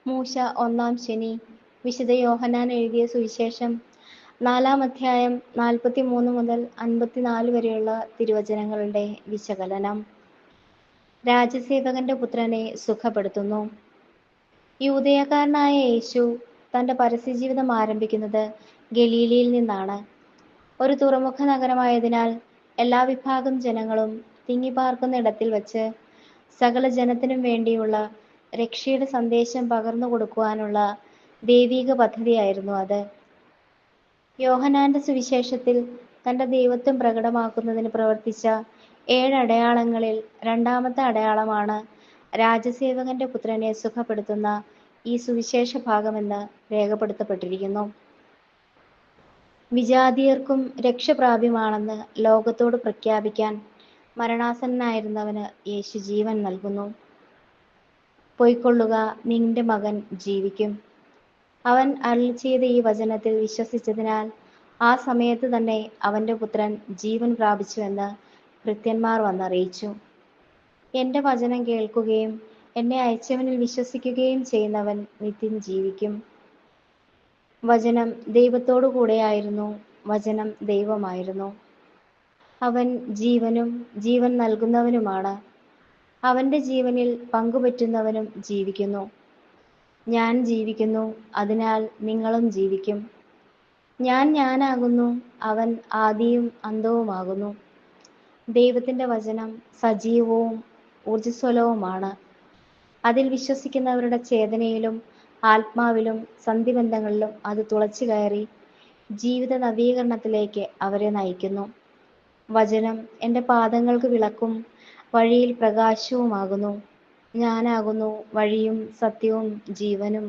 മൂശ ഒന്നാം ശനി. വിശുദ്ധ യോഹന്നാൻ എഴുതിയ സുവിശേഷം 4-ാം അധ്യായം 43 മുതൽ 54 വരെയുള്ള തിരുവചനങ്ങളുടെ വിശകലനം. രാജസേവകന്റെ പുത്രനെ സുഖപ്പെടുത്തുന്നു. യൂദയക്കാരനായ യേശു തന്റെ പരസ്യജീവിതം ആരംഭിക്കുന്നത് ഗലീലയിൽ നിന്നാണ്. ഒരു തുറമുഖ നഗരമായതിനാൽ എല്ലാ വിഭാഗം ജനങ്ങളും തിങ്ങിപ്പാർക്കുന്ന ഇടത്തിൽ വച്ച് സകല ജനത്തിനും വേണ്ടിയുള്ള രക്ഷയുടെ സന്ദേശം പകർന്നു കൊടുക്കുവാനുള്ള ദൈവിക പദ്ധതിയായിരുന്നു അത്. യോഹന്നാന്റെ സുവിശേഷത്തിൽ തന്റെ ദൈവത്വം പ്രകടമാക്കുന്നതിന് പ്രവർത്തിച്ച 7 അടയാളങ്ങളിൽ രണ്ടാമത്തെ അടയാളമാണ് രാജസേവകന്റെ പുത്രനെ സുഖപ്പെടുത്തുന്ന ഈ സുവിശേഷ ഭാഗമെന്ന് രേഖപ്പെടുത്തപ്പെട്ടിരിക്കുന്നു. വിജാതീയർക്കും രക്ഷപ്രാപ്യമാണെന്ന് ലോകത്തോട് പ്രഖ്യാപിക്കാൻ മരണാസന്നനായിരുന്നവന് യേശു ജീവൻ നൽകുന്നു. പൊയ്ക്കൊള്ളുക, നിന്റെ മകൻ ജീവിക്കും. അവൻ അരുളിച്ചെയ്ത ഈ വചനത്തിൽ വിശ്വസിച്ചതിനാൽ ആ സമയത്ത് തന്നെ അവന്റെ പുത്രൻ ജീവൻ പ്രാപിച്ചുവെന്ന് ഭൃത്യന്മാർ വന്നറിയിച്ചു. എന്റെ വചനം കേൾക്കുകയും എന്നെ അയച്ചവനിൽ വിശ്വസിക്കുകയും ചെയ്യുന്നവൻ നിത്യം ജീവിക്കും. വചനം ദൈവത്തോടു കൂടെയായിരുന്നു, വചനം ദൈവമായിരുന്നു. അവൻ ജീവനും ജീവൻ നൽകുന്നവനുമാണ്. അവന്റെ ജീവനിൽ പങ്കുപറ്റുന്നവനും ജീവിക്കുന്നു. ഞാൻ ജീവിക്കുന്നു, അതിനാൽ നിങ്ങളും ജീവിക്കും. ഞാനാകുന്നു, അവൻ ആദിയും അന്തവുമാകുന്നു. ദൈവത്തിന്റെ വചനം സജീവവും ഊർജ്ജസ്വലവുമാണ്. അതിൽ വിശ്വസിക്കുന്നവരുടെ ചേതനയിലും ആത്മാവിലും സന്ധിബന്ധങ്ങളിലും അത് തുളച്ചു കയറി ജീവിത നവീകരണത്തിലേക്ക് അവരെ നയിക്കുന്നു. വചനം എൻ്റെ പാദങ്ങൾക്ക് വിളക്കും വഴിയിൽ പ്രകാശവുമാകുന്നു. ഞാനാകുന്നു വഴിയും സത്യവും ജീവനും.